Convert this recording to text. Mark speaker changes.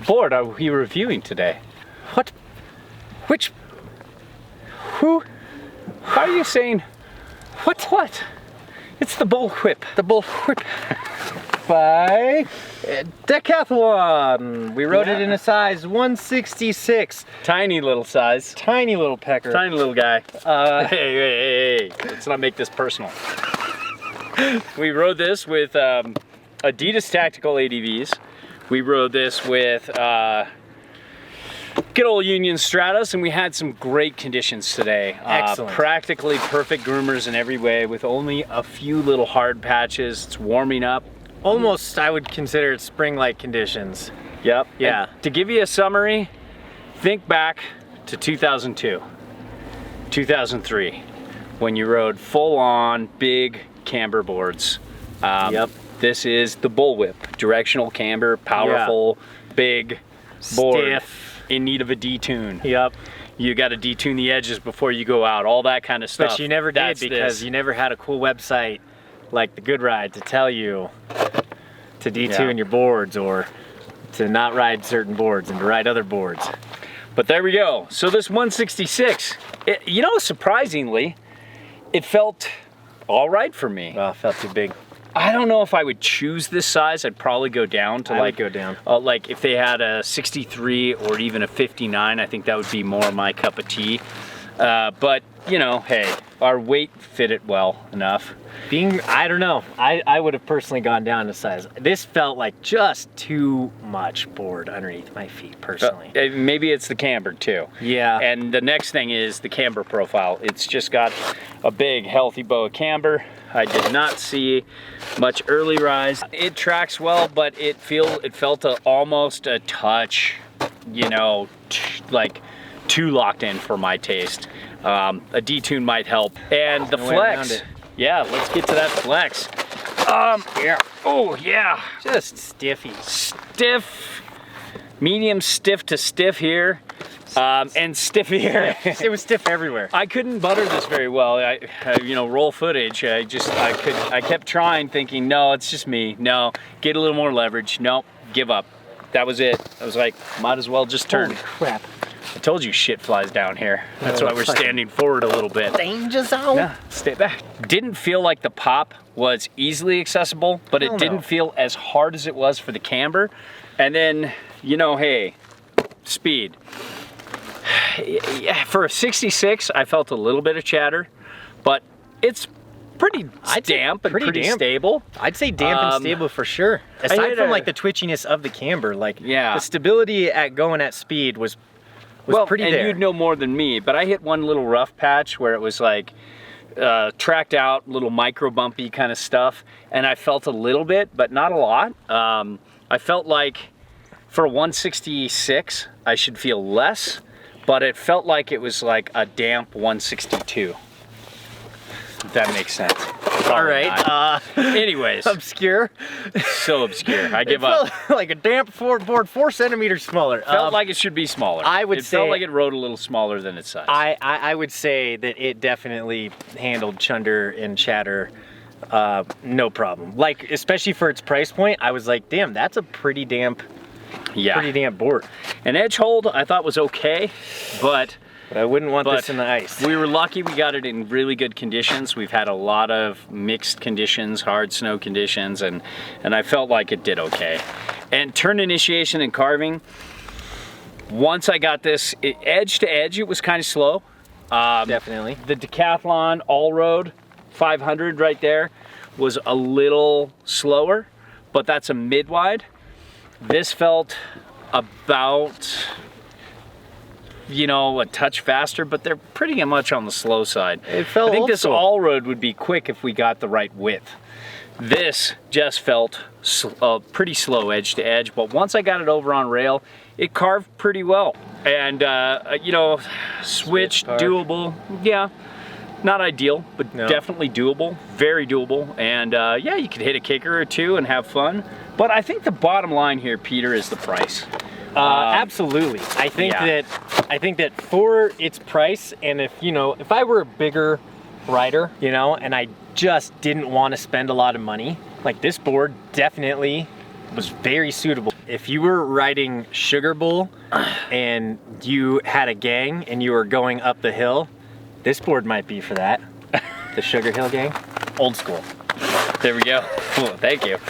Speaker 1: board are we reviewing today?
Speaker 2: What? Which?
Speaker 1: Who? How are you saying? What? It's the Bullwhip.
Speaker 2: The Bullwhip by Decathlon. We wrote it in a size 166.
Speaker 1: Tiny little size.
Speaker 2: Tiny little pecker.
Speaker 1: Tiny little guy. Hey. Let's not make this personal. We rode this with Adidas Tactical ADVs. We rode this with good old Union Stratus, and we had some great conditions today.
Speaker 2: Excellent.
Speaker 1: Practically perfect groomers in every way with only a few little hard patches. It's warming up.
Speaker 2: Almost, I would consider it spring-like conditions.
Speaker 1: Yep.
Speaker 2: Yeah.
Speaker 1: And to give you a summary, think back to 2002, 2003, when you rode full-on big camber boards.
Speaker 2: Yep.
Speaker 1: This is the Bullwhip, directional camber, powerful, big board.
Speaker 2: Stiff.
Speaker 1: In need of a detune.
Speaker 2: Yep.
Speaker 1: You got to detune the edges before you go out, all that kind of stuff.
Speaker 2: But you never did because you never had a cool website like the Good Ride to tell you to detune your boards or to not ride certain boards and to ride other boards.
Speaker 1: But there we go. So this 166, you know, surprisingly, it felt all right for me.
Speaker 2: Oh, it felt too big.
Speaker 1: I don't know if I would choose this size. I'd probably go down to
Speaker 2: I would go down.
Speaker 1: Like if they had a 63 or even a 59, I think that would be more my cup of tea. But you know, hey, our weight fit it well enough.
Speaker 2: I don't know. I would have personally gone down to size. This felt like just too much board underneath my feet, personally.
Speaker 1: Maybe it's the camber too.
Speaker 2: Yeah.
Speaker 1: And the next thing is the camber profile. It's just got a big, healthy bow of camber. I did not see much early rise. It tracks well, but it felt almost a touch, you know, like too locked in for my taste. A detune might help. And the flex. Yeah, let's get to that flex. Yeah. Oh, yeah.
Speaker 2: Just stiffy.
Speaker 1: Stiff. Medium stiff to stiff here. And stiff here.
Speaker 2: It was stiff everywhere.
Speaker 1: I couldn't butter this very well. You know, roll footage. I kept trying, thinking, no, it's just me. No, get a little more leverage. Nope, give up. That was it. I was like, might as well just turn.
Speaker 2: Holy crap.
Speaker 1: I told you shit flies down here. That's why we're standing forward a little bit.
Speaker 2: Danger zone.
Speaker 1: Yeah, stay back. Didn't feel like the pop was easily accessible, but it didn't feel as hard as it was for the camber. And then, you know, hey, speed. Yeah, for a 66, I felt a little bit of chatter, but it's pretty damp and pretty stable.
Speaker 2: I'd say damp and stable for sure. Aside from like the twitchiness of the camber, like the stability at going at speed was pretty there.
Speaker 1: And you'd know more than me, but I hit one little rough patch where it was like tracked out, little micro bumpy kind of stuff, and I felt a little bit, but not a lot. I felt like for a 166, I should feel less, but it felt like it was like a damp 162. If that makes sense.
Speaker 2: All right.
Speaker 1: Anyways.
Speaker 2: Obscure.
Speaker 1: So obscure. I give
Speaker 2: up.
Speaker 1: It
Speaker 2: felt like a damp board 4 centimeters smaller.
Speaker 1: Felt like it should be smaller.
Speaker 2: It
Speaker 1: felt like it rode a little smaller than its size.
Speaker 2: I would say that it definitely handled chunder and chatter no problem. Like, especially for its price point, I was like, damn, that's a pretty damp board.
Speaker 1: And edge hold I thought was okay, but
Speaker 2: I wouldn't want this in the ice.
Speaker 1: We were lucky we got it in really good conditions. We've had a lot of mixed conditions, hard snow conditions, and I felt like it did okay. And turn initiation and carving, once I got this edge to edge, it was kind of slow.
Speaker 2: Definitely.
Speaker 1: The Decathlon all-road 500 right there was a little slower, but that's a mid-wide. This felt about, you know, a touch faster, but they're pretty much on the slow side. I think this all-road would be quick if we got the right width. This just felt pretty slow edge to edge, but once I got it over on rail, it carved pretty well. And, you know, switched, doable. Yeah, not ideal, but definitely doable, very doable. And yeah, you could hit a kicker or two and have fun. But I think the bottom line here, Peter, is the price.
Speaker 2: Absolutely. I think that for its price, and if I were a bigger rider, and I just didn't want to spend a lot of money, like this board definitely was very suitable. If you were riding Sugar Bull and you had a gang and you were going up the hill, this board might be for that. The Sugar Hill gang, old school.
Speaker 1: There we go. Cool, thank you.